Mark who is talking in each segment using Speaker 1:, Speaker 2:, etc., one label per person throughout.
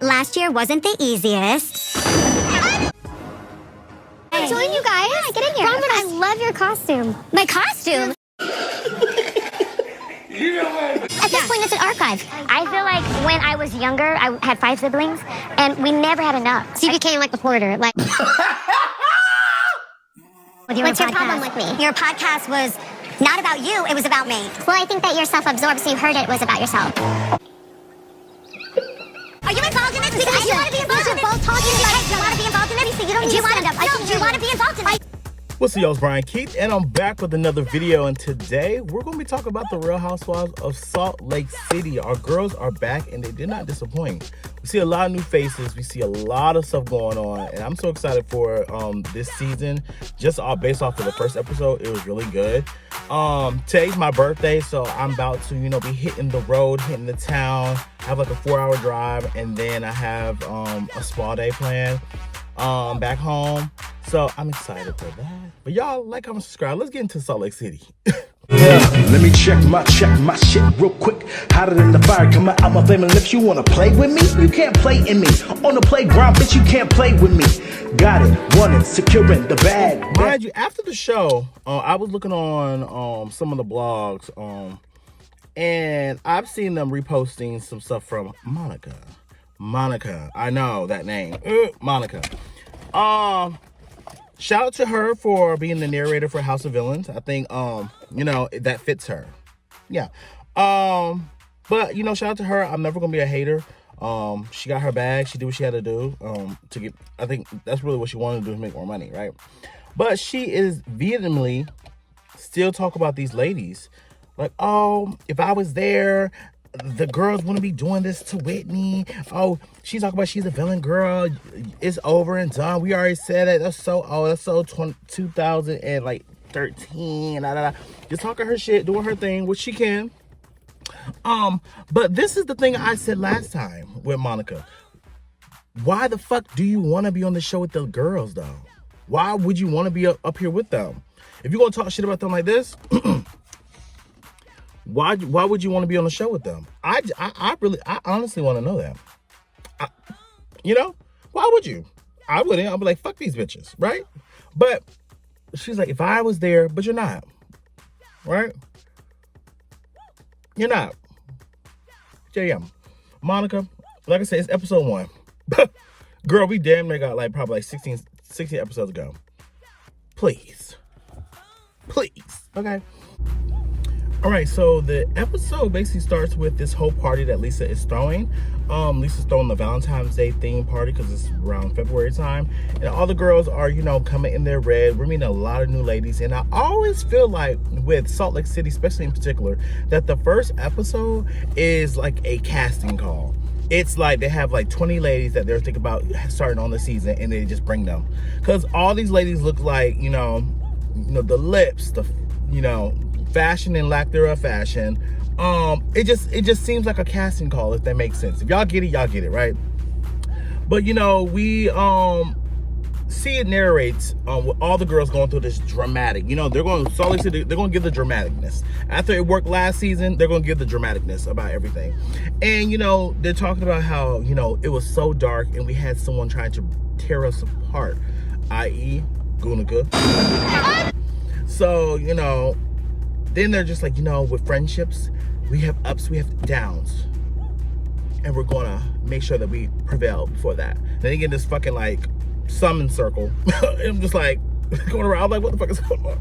Speaker 1: Last year wasn't the easiest.
Speaker 2: Join you guys. Yeah, get in here. Robin, I love your costume.
Speaker 1: My costume?
Speaker 2: At this point, it's an archive. I feel like when I was younger, I had 5 siblings, and we never had enough. So you became like the porter. Like, what's your problem with me?
Speaker 1: Your podcast was not about you, it was about me.
Speaker 2: Well, I think that you're self-absorbed, so you heard it was about yourself.
Speaker 1: Are you involved in this? Because you want to be involved in it. Both talking about it. Do you want to be involved in it? You don't need to stand up. Do you want to be involved in it?
Speaker 3: What's up, y'all? It's Brian Keith, and I'm back with another video. And today, we're going to be talking about the Real Housewives of Salt Lake City. Our girls are back, and they did not disappoint. We see a lot of new faces. We see a lot of stuff going on, and I'm so excited for this season. Just based off of the first episode, it was really good. Today's my birthday, so I'm about to, be hitting the road, hitting the town. I have like a 4-hour drive, and then I have a spa day planned back home. So I'm excited for that. But y'all, like, comment, subscribe. Let's get into Salt Lake City.
Speaker 4: Yeah, let me check my shit real quick. Hotter than the fire coming out my flaming lips. You wanna play with me? You can't play in me. On the playground, bitch, you can't play with me. Got it, want it, securing the bag.
Speaker 3: Mind you, after the show, I was looking on some of the blogs, and I've seen them reposting some stuff from Monica. I know that name. Monica. Shout out to her for being the narrator for House of Villains. I think, that fits her. Yeah. But, shout out to her. I'm never going to be a hater. She got her bag. She did what she had to do I think that's really what she wanted to do to make more money, right? But she is vehemently still talk about these ladies. Like, oh, if I was there, the girls wouldn't be doing this to Whitney. Oh, she's talking about she's a villain girl. It's over and done. We already said it. That's so old. That's so 2013. Just talking her shit, doing her thing, which she can. But this is the thing I said last time with Monica. Why the fuck do you want to be on the show with the girls, though? Why would you want to be up here with them? If you're going to talk shit about them like this, why would you want to be on the show with them? I honestly want to know that. Why would you? I wouldn't. I'd be like, fuck these bitches, right? But she's like, if I was there, but you're not, right? You're not. Yeah. Monica, like I said, it's episode 1. Girl, we damn near got probably 16 episodes ago. Please. Okay. All right, so the episode basically starts with this whole party that Lisa is throwing. Lisa's throwing the Valentine's Day theme party because it's around February time. And all the girls are, coming in their red. We're meeting a lot of new ladies. And I always feel like with Salt Lake City, especially in particular, that the first episode is like a casting call. It's like they have 20 ladies that they're thinking about starting on the season, and they just bring them. Because all these ladies look like, the lips, the, fashion and lack thereof fashion. It just seems like a casting call, if that makes sense. If y'all get it, right? But we see it narrates with all the girls going through this dramatic. They're going to Salt Lake City, they're going to give the dramaticness. After it worked last season, they're going to give the dramaticness about everything. And they're talking about how it was so dark and we had someone trying to tear us apart, i.e. Gunica. So then they're just like, with friendships, we have ups, we have downs. And we're going to make sure that we prevail before that. Then they get this fucking, summon circle. And I'm just going around. I'm like, what the fuck is going on?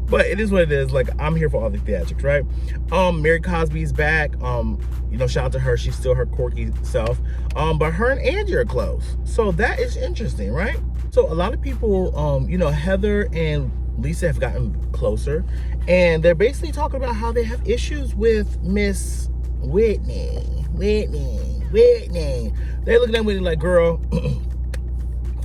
Speaker 3: But it is what it is. I'm here for all the theatrics, right? Mary Cosby's back. Shout out to her. She's still her quirky self. But her and Angie are close. So that is interesting, right? So a lot of people, Heather and Lisa have gotten closer, and they're basically talking about how they have issues with Miss Whitney. They're looking at Whitney like, girl,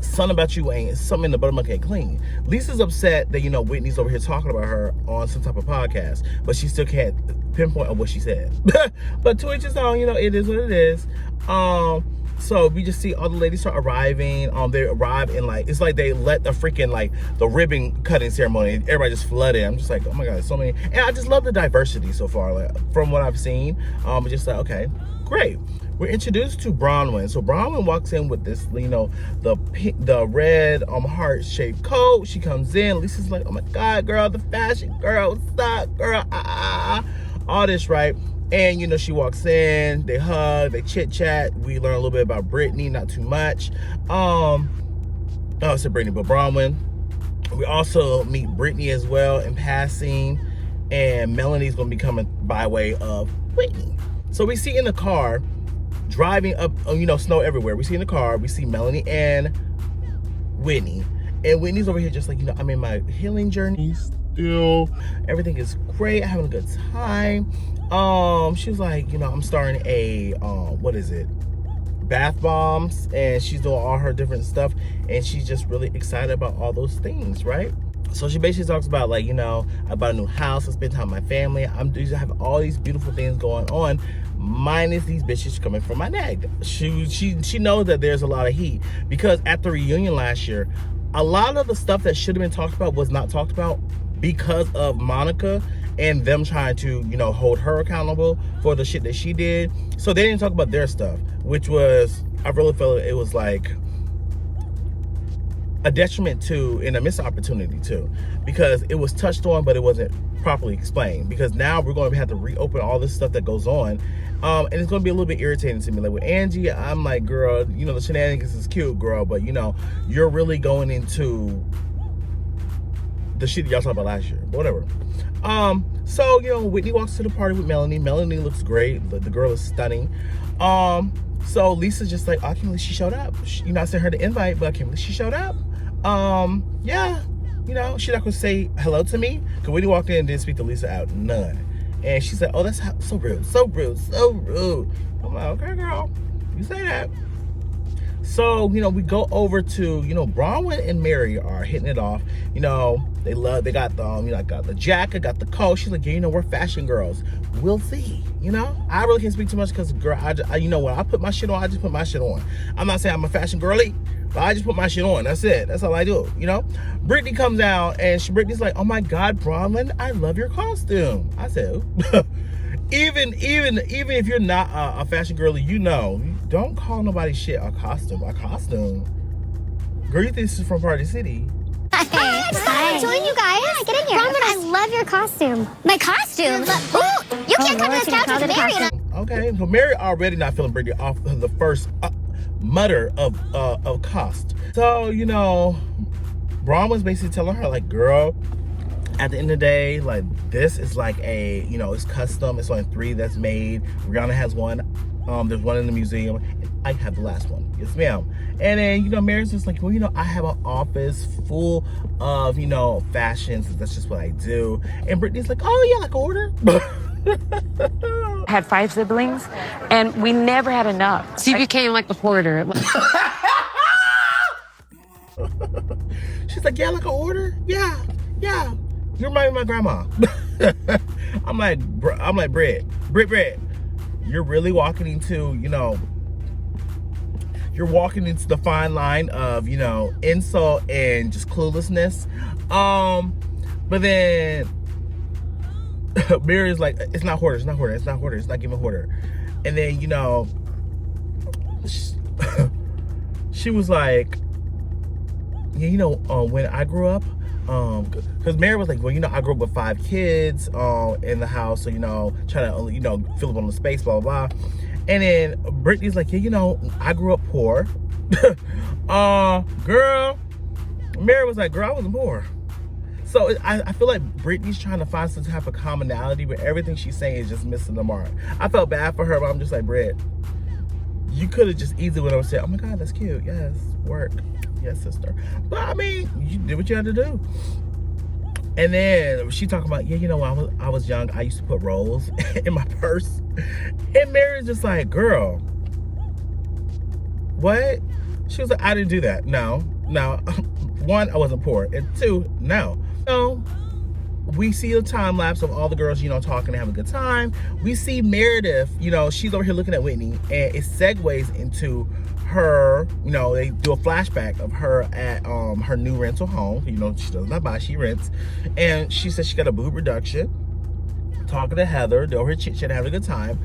Speaker 3: something about you ain't, something in the buttermilk ain't clean. Lisa's upset that, Whitney's over here talking about her on some type of podcast, but she still can't pinpoint on what she said. But to each his own, it is what it is. So we just see all the ladies start arriving. They arrive in like, it's like they let the freaking like the ribbon cutting ceremony. Everybody just flooded. I'm just like, oh my God, there's so many. And I just love the diversity so far, like, from what I've seen. Just like, okay, great. We're introduced to Bronwyn. So Bronwyn walks in with this, you know, the red heart-shaped coat. She comes in. Lisa's like, oh my God, girl, the fashion girl, what's up, girl? All this, right? And, you know, she walks in, they hug, they chit-chat. We learn a little bit about Brittany, not too much. I said Brittany, but Bronwyn. We also meet Brittany as well in passing. And Melanie's going to be coming by way of Whitney. So we see in the car, driving up, you know, snow everywhere. We see in the car, we see Melanie and Whitney. And Whitney's over here just like, you know, I'm in my healing journey still. Everything is great. I'm having a good time. She was like, you know, I'm starting a, what is it? Bath bombs. And she's doing all her different stuff. And she's just really excited about all those things, right? So she basically talks about, like, you know, I bought a new house, I spend time with my family. I have all these beautiful things going on, minus these bitches coming from my neck. She knows that there's a lot of heat, because at the reunion last year, a lot of the stuff that should have been talked about was not talked about because of Monica and them trying to, you know, hold her accountable for the shit that she did. So they didn't talk about their stuff, which was, I really felt it was like a detriment to, and a missed opportunity too, because it was touched on, but it wasn't properly explained. Because now we're going to have to reopen all this stuff that goes on, and it's going to be a little bit irritating to me. Like with Angie, I'm like, girl, you know, the shenanigans is cute, girl, but you know, you're really going into the shit y'all talked about last year, but whatever. So you know, Whitney walks to the party with Melanie. Melanie looks great. The girl is stunning. So Lisa's just like, oh, I can't believe she showed up. You know, I sent her the invite, but I can't believe she showed up. Yeah, you know, she's not gonna say hello to me, because Whitney walked in and didn't speak to Lisa out, none. And she said, oh, that's so rude, so rude, so rude. I'm like, okay, girl, you say that. So, you know, we go over to, you know, Bronwyn and Mary are hitting it off. You know, they got the, you know, got the jacket, got the coat. She's like, yeah, you know, we're fashion girls. We'll see, you know? I really can't speak too much because, girl, I you know, when I put my shit on, I just put my shit on. I'm not saying I'm a fashion girly, but I just put my shit on. That's it. That's all I do, you know? Brittany comes out, and Brittany's like, oh, my God, Bronwyn, I love your costume. I said, even if you're not a fashion girly, you know, don't call nobody shit a costume. A costume? Girl, you think this is from Party City?
Speaker 2: Hi. Join you guys. Yeah, get in here. Bronwyn, I love your costume. My costume? Ooh, you can't come to this couch with Mary.
Speaker 3: Okay, so Mary already not feeling Brittany off the first mutter of cost. So, you know, Bronwyn's basically telling her, like, girl, at the end of the day, like, this is like a, you know, it's custom. It's only 3 that's made. Rihanna has one. There's one in the museum. And I have the last one. Yes, ma'am. And then, you know, Mary's just like, well, you know, I have an office full of, you know, fashions. That's just what I do. And Brittany's like, oh, yeah, like order.
Speaker 5: I had 5 siblings, and we never had enough. So you became like the hoarder.
Speaker 3: She's like, yeah, like an order? Yeah. You remind me of my grandma. I'm like, Britt, you're really walking into, you know, you're walking into the fine line of, you know, insult and just cluelessness. But then Mary's like, it's not hoarder, it's not giving hoarder. And then, you know, she was like, yeah, you know, when I grew up, because Mary was like, well, you know, I grew up with 5 kids in the house, so, you know, trying to, you know, fill up on the space, blah, blah, blah. And then Brittany's like, yeah, you know, I grew up poor. Girl, Mary was like, girl, I wasn't poor. So I feel like Brittany's trying to find some type of commonality, but everything she's saying is just missing the mark. I felt bad for her, but I'm just like, Britt, you could have just easily went over and said, oh my God, that's cute. Yes, work. Yes, sister. But I mean, you did what you had to do. And then she talking about, yeah, you know, when I was young, I used to put rolls in my purse. And Mary's just like, girl, what? She was like, I didn't do that. No. 1, I wasn't poor. And 2, no. we see a time lapse of all the girls, you know, talking and having a good time. We see Meredith, you know, she's over here looking at Whitney, and it segues into her, you know, they do a flashback of her at her new rental home. You know, she does not buy, she rents. And she says she got a boob reduction. Talking to Heather, they're over here chit-chatting, having a good time.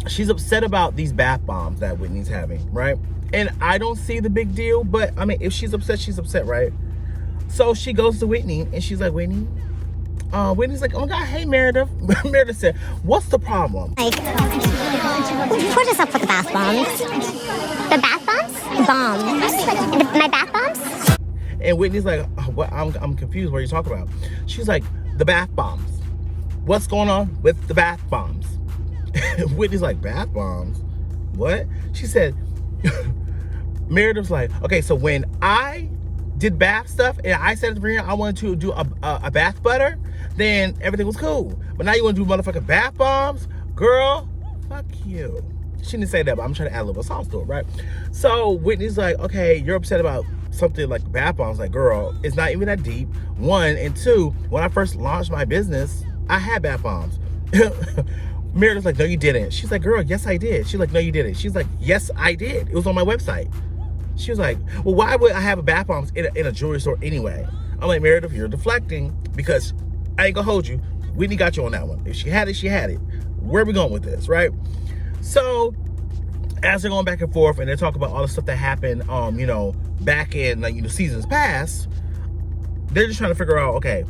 Speaker 3: She's upset about these bath bombs that Whitney's having, right? And I don't see the big deal, but I mean, if she's upset, right? So she goes to Whitney and she's like, Whitney, Whitney's like, oh my God, hey Meredith. Meredith said, what's the problem?
Speaker 1: Like, what is up with the bath bombs? The bath bombs? Bombs. My bath bombs?
Speaker 3: And Whitney's like, what? I'm confused. What are you talking about? She's like, the bath bombs. What's going on with the bath bombs? Whitney's like, bath bombs? What? She said, Meredith's like, okay, so when I did bath stuff and I said at the beginning I wanted to do a bath butter, then everything was cool. But now you want to do motherfucking bath bombs? Girl, fuck you. She didn't say that, but I'm trying to add a little sauce to it, right? So Whitney's like, okay, you're upset about something like bath bombs. Like, girl, it's not even that deep. One, and two, when I first launched my business, I had bath bombs. Meredith's like, no, you didn't. She's like, girl, yes, I did. She's like, no, you didn't. She's like, yes, I did. It was on my website. She was like, well, why would I have a bath bombs in a jewelry store anyway? I'm like, Meredith, you're deflecting, because I ain't gonna hold you. Whitney got you on that one. If she had it, she had it. Where are we going with this, right? So as they're going back and forth and they're talking about all the stuff that happened, you know, back in, like, you know, seasons past, they're just trying to figure out, okay,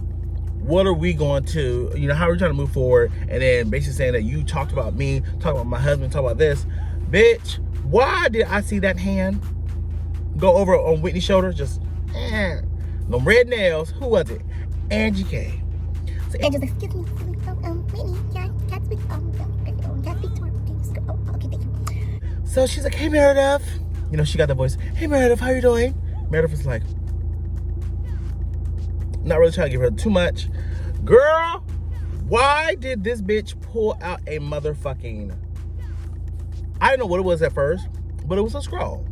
Speaker 3: what are we going to, you know, how are we trying to move forward? And then basically saying that you talked about me, talked about my husband, talked about this. Bitch, why did I see that hand go over on Whitney's shoulder? Just, them red nails. Who was it? Angie K. So
Speaker 1: Angie's like, excuse me, Whitney, yeah, can't speak, can't speak to her. Okay, thank you.
Speaker 3: So she's like, hey Meredith. You know, she got the voice, hey Meredith, how you doing? Meredith was like, not really trying to give her too much. Girl, why did this bitch pull out a motherfucking, I didn't know what it was at first, but it was a scroll.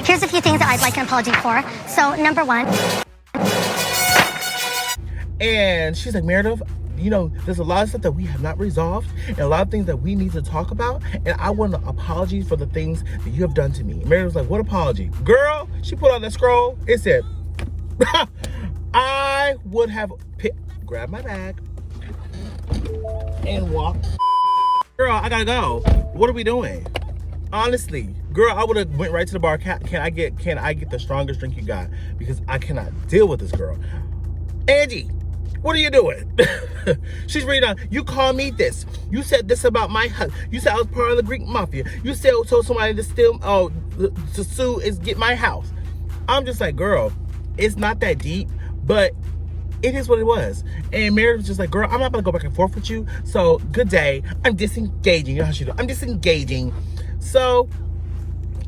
Speaker 1: Here's a few things that I'd like an apology for. So, number one.
Speaker 3: And she's like, Meredith, you know, there's a lot of stuff that we have not resolved and a lot of things that we need to talk about. And I want an apology for the things that you have done to me. Meredith was like, what apology? Girl, she put out that scroll. It said, I would have grabbed my bag and walked. Girl, I gotta go. What are we doing? Honestly, girl, I would have went right to the bar. Can I get the strongest drink you got? Because I cannot deal with this girl. Angie, what are you doing? She's reading on, you call me this. You said this about my husband. You said I was part of the Greek mafia. You said told somebody to steal, to sue is get my house. I'm just like, girl, it's not that deep, but it is what it was. And Meredith was just like, girl, I'm not gonna go back and forth with you. So good day. I'm disengaging. You know how she do? I'm disengaging. So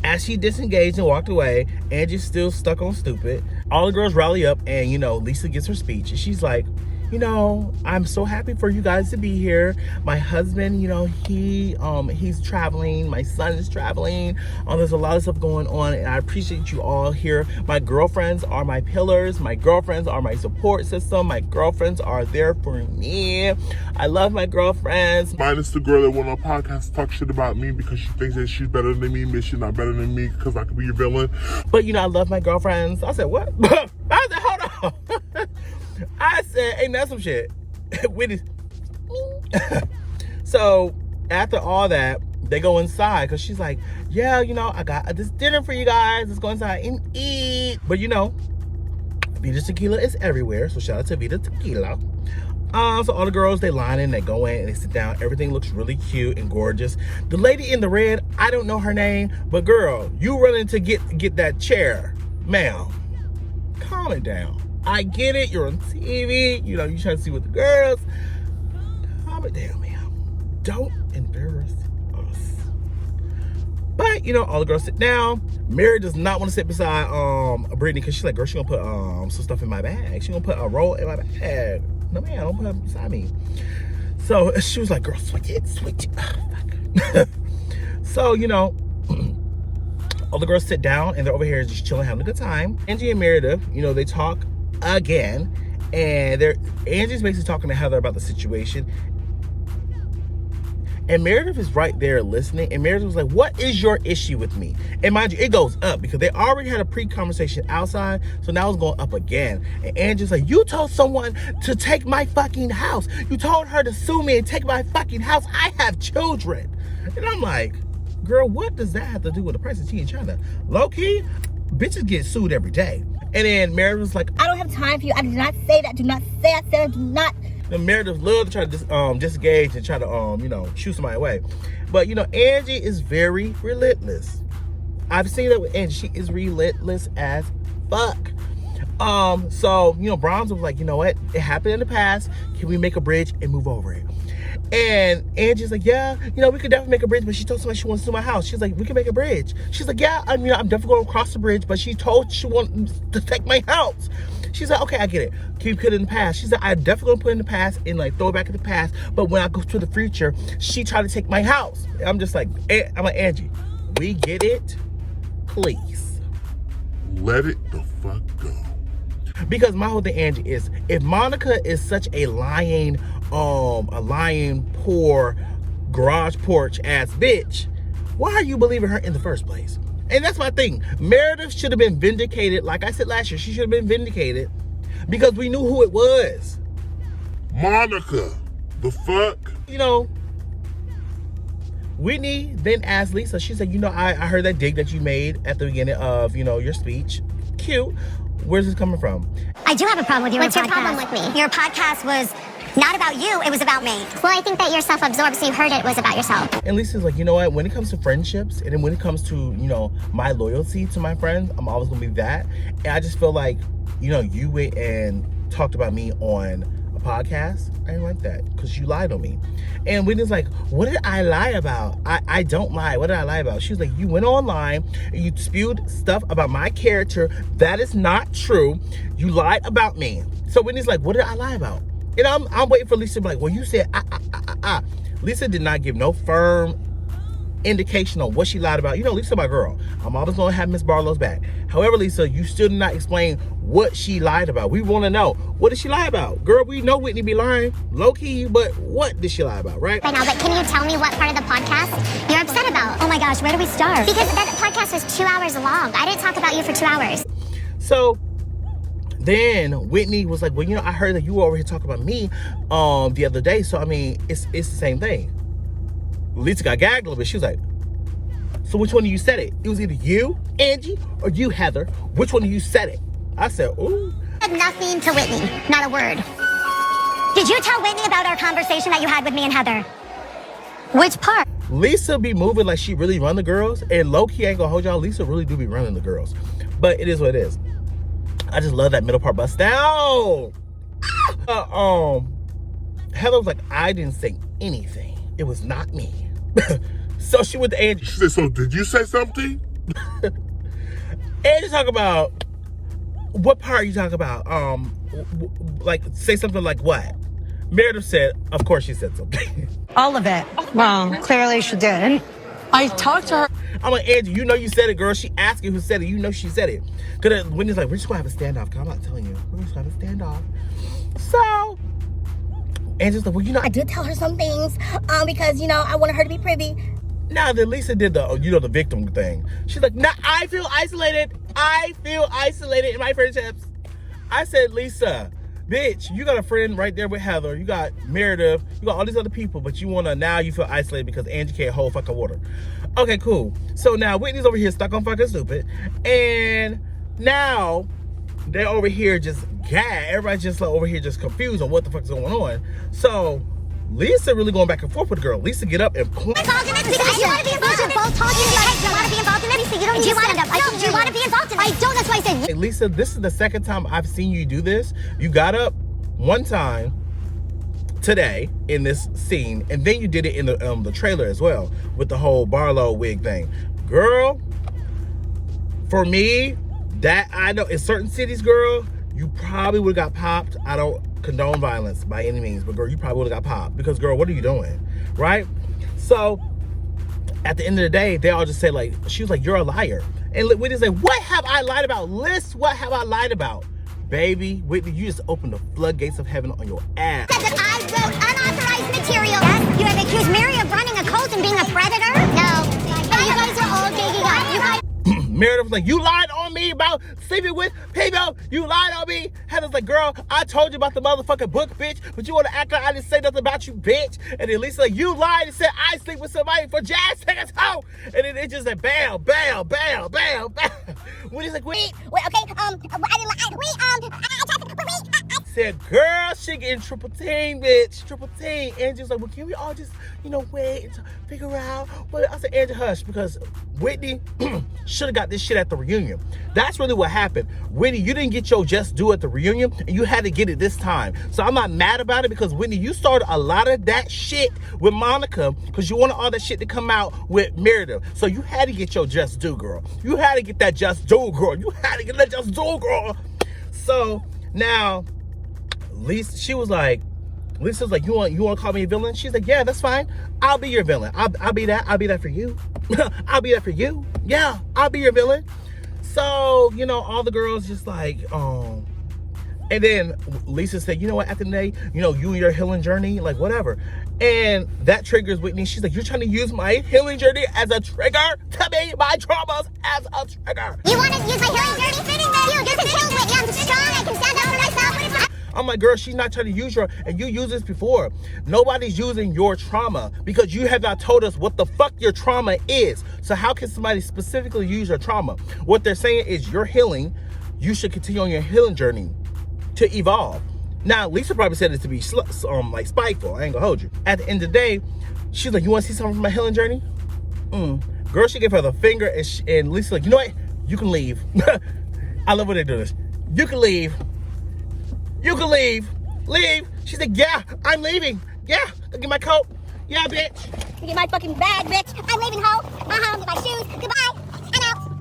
Speaker 3: as she disengaged and walked away, Angie's still stuck on stupid. All the girls rally up and, you know, Lisa gets her speech. And she's like, you know, I'm so happy for you guys to be here. My husband, you know, he's traveling. My son is traveling. There's a lot of stuff going on, and I appreciate you all here. My girlfriends are my pillars. My girlfriends are my support system. My girlfriends are there for me. I love my girlfriends.
Speaker 6: Minus the girl that went on a podcast to talk shit about me because she thinks that she's better than me, but she's not better than me because I could be your villain.
Speaker 3: But, you know, I love my girlfriends. I said, what? I said, hold on. I said, ain't that some shit? Whitney. So after all that, they go inside because she's like, yeah, you know, I got this dinner for you guys. Let's go inside and eat. But you know, Vita Tequila is everywhere. So shout out to Vita Tequila. So all the girls, they line in, they go in and they sit down. Everything looks really cute and gorgeous. The lady in the red, I don't know her name, but girl, you running to get that chair. Ma'am, calm it down. I get it, you're on TV, you know, you trying to see what the girls. Calm it down, ma'am. Don't embarrass us. But, you know, all the girls sit down. Mary does not want to sit beside Brittany because she's like, girl, she gonna put some stuff in my bag. She gonna put a roll in my bag. No, man, don't put her beside me. So she was like, girl, switch it. Oh, so, you know, all the girls sit down and they're over here just chilling, having a good time. Angie and Meredith, you know, they talk again, And Angie's basically talking to Heather about the situation. And Meredith is right there listening. And Meredith was like, what is your issue with me? And mind you, it goes up because they already had a pre-conversation outside. So now it's going up again. And Angie's like, you told someone to take my fucking house. You told her to sue me and take my fucking house. I have children. And I'm like, girl, what does that have to do with the price of tea in China? Low key, bitches get sued every day. And then Meredith was like,
Speaker 7: I don't have time for you. I did not say that. Do not say I said I do not.
Speaker 3: The Meredith love to try to disengage and try to you know, shoo somebody away. But you know, Angie is very relentless. I've seen that with Angie. She is relentless as fuck. So you know, Brahms was like, you know what? It happened in the past. Can we make a bridge and move over it? And Angie's like, yeah, you know, we could definitely make a bridge, but she told somebody she wants to sue my house. She's like, we can make a bridge. She's like, yeah, I mean, I'm definitely going to cross the bridge, but she told she wants to take my house. She's like, okay, I get it. Can you put it in the past? She's like, I definitely gonna put it in the past and like throw it back in the past. But when I go to the future, she tried to take my house. I'm just like, I'm like, Angie, we get it, please.
Speaker 6: Let it the fuck go.
Speaker 3: Because my whole thing, Angie, is if Monica is such a lying, poor, garage porch ass bitch, why are you believing her in the first place? And that's my thing. Meredith should have been vindicated. Like I said last year, she should have been vindicated because we knew who it was.
Speaker 6: Monica, the fuck?
Speaker 3: You know, Whitney then asked Lisa, she said, you know, I heard that dig that you made at the beginning of, you know, your speech. Cute. Where's this coming from?
Speaker 2: I do have a problem with your
Speaker 1: What's your problem with me?
Speaker 2: Your podcast was not about you, it was about me.
Speaker 1: Well, I think that you're self-absorbed, so you heard it was about yourself.
Speaker 3: And Lisa's like, you know what? When it comes to friendships, and then when it comes to, you know, my loyalty to my friends, I'm always gonna be that. And I just feel like, you know, you went and talked about me on a podcast. I didn't like that because you lied on me. And Whitney's like, what did I lie about? I don't lie. What did I lie about? She was like, you went online and you spewed stuff about my character. That is not true. You lied about me. So Whitney's like, what did I lie about? And I'm waiting for Lisa to be like, well, you said, Lisa did not give no firm indication on what she lied about. You know, Lisa, my girl. I'm always going to have Miss Barlow's back. However, Lisa, you still did not explain what she lied about. We want to know, what did she lie about? Girl, we know Whitney be lying, low-key, but what did she lie about, right?
Speaker 1: Right now, but can you tell me what part of the podcast you're upset about?
Speaker 2: Oh my gosh, where do we start?
Speaker 1: Because that podcast was 2 hours long. I didn't talk about you for 2 hours.
Speaker 3: So then Whitney was like, well, you know, I heard that you were over here talking about me the other day. So, I mean, it's the same thing. Lisa got gagged a little bit. She was like, so which one of you said it? It was either you, Angie, or you, Heather. Which one of you said it? I said, ooh.
Speaker 1: I said nothing to Whitney. Not a word.
Speaker 2: Did you tell Whitney about our conversation that you had with me and Heather? Which part?
Speaker 3: Lisa be moving like she really run the girls. And low-key, I ain't gonna hold y'all, Lisa really do be running the girls. But it is what it is. I just love that middle part bust down. Heather was like, I didn't say anything. It was not me. So she went to Angie.
Speaker 6: She said, so did you say something?
Speaker 3: Angie talk about, what part are you talking about? Like, say something like what? Meredith said, of course she said something.
Speaker 8: All of it. Well, clearly she did.
Speaker 5: I talked to her.
Speaker 3: I'm like, Angie, you know you said it, girl. She asked you who said it. You know she said it. Because Whitney's like, we're just going to have a standoff. I'm not telling you. We're just going to have a standoff. So Angie's like, well, you know,
Speaker 7: I did tell her some things because, you know, I wanted her to be privy.
Speaker 3: Now then Lisa did the, you know, the victim thing. She's like, nah, I feel isolated. I feel isolated in my friendships. I said, Lisa, bitch, you got a friend right there with Heather. You got Meredith. You got all these other people, but now you feel isolated because Angie can't hold fucking water. Okay, cool. So now Whitney's over here stuck on fucking stupid. And now they're over here just everybody's just like over here just confused on what the fuck's going on. So Lisa really going back and forth with the girl. Lisa get up and point.
Speaker 2: Involved in it because you want to be involved in it. Both talking like you want to be involved in it. Lisa, you don't need to stand up. No, do you want to be involved in it? I don't. That's why I said.
Speaker 3: Hey, Lisa, this is the second time I've seen you do this. You got up one time today in this scene, and then you did it in the trailer as well with the whole Barlow wig thing. Girl, for me, that I know in certain cities, girl, you probably would have got popped. I don't condone violence by any means, but girl, you probably would have got popped because, girl, what are you doing, right? So at the end of the day, they all just say like, she was like, you're a liar. And Whitney's like, what have I lied about? List what have I lied about? Baby, Whitney, you just opened the floodgates of heaven on your ass.
Speaker 2: Said that I wrote unauthorized material. Yes, you have accused Mary of running a cult and being a predator? No. You guys are all digging up. You guys...
Speaker 3: Meredith was like, you lied on me about sleeping with people. You lied on me. Heather's like, girl, I told you about the motherfucking book, bitch. But you want to act like I didn't say nothing about you, bitch. And then Lisa like, you lied and said I sleep with somebody for jazz tickets home. And then it just like, bam, bam, bam, bam, bam. When he's like, wait,
Speaker 7: okay, I
Speaker 3: said, girl, she getting triple team, bitch. Triple team. Angie's like, well, can we all just, wait and figure out? Well, I said, Angie, hush, because Whitney should have got this shit at the reunion. That's really what happened. Whitney, you didn't get your just due at the reunion, and you had to get it this time. So I'm not mad about it, because Whitney, you started a lot of that shit with Monica, because you wanted all that shit to come out with Meredith. So you had to get your just due, girl. You had to get that just due, girl. You had to get that just due, girl. So now, Lisa's like, you want to call me a villain? She's like, yeah, that's fine. I'll be your villain. I'll be that. I'll be that for you. I'll be that for you. Yeah, I'll be your villain. So, all the girls just like, and then Lisa said, you know what, at the end of the day, you and your healing journey, like whatever. And that triggers Whitney. She's like, you're trying to use my healing journey as a trigger to me, my traumas as a trigger.
Speaker 2: You want to use my healing journey? You just killed Whitney. I'm strong. I can stand up for myself.
Speaker 3: I'm like, girl, she's not trying to use your, and you used this before. Nobody's using your trauma because you have not told us what the fuck your trauma is. So how can somebody specifically use your trauma? What they're saying is you're healing. You should continue on your healing journey to evolve. Now, Lisa probably said it to be like spiteful. I ain't gonna hold you. At the end of the day, she's like, you want to see something from my healing journey? Girl, she gave her the finger, and Lisa's like, you know what? You can leave. I love when they do this. You can leave. You can leave. Leave. She's like, yeah, I'm leaving. Yeah, I'll get my coat. Yeah, bitch.
Speaker 7: You get my fucking bag, bitch. I'm leaving home. Get my shoes. Goodbye. I'm out.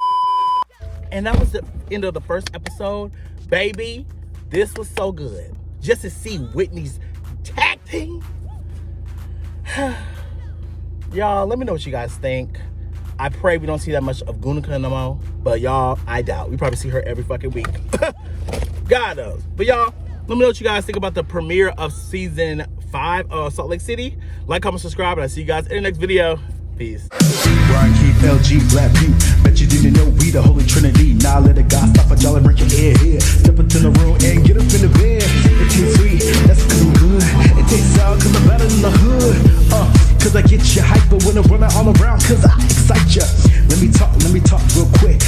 Speaker 3: And that was the end of the first episode. Baby, this was so good. Just to see Whitney's tag team. Y'all, let me know what you guys think. I pray we don't see that much of Gunica no more. But y'all, I doubt. We probably see her every fucking week. God knows. But y'all, let me know what you guys think about the premiere of season 5 of Salt Lake City. Like, comment, subscribe, and I'll see you guys in the next video. Peace.
Speaker 4: Brian Keith, LG, Black Butte. Bet you didn't know we the Holy Trinity. Now let it God stop a y'all and break your ear here. Step into the room and get up in the bed. It tastes sweet, that's cause I'm good. It tastes sour cause I'm better than the hood. Cause I get you hyper when I'm running all around cause I excite ya. Let me talk real quick.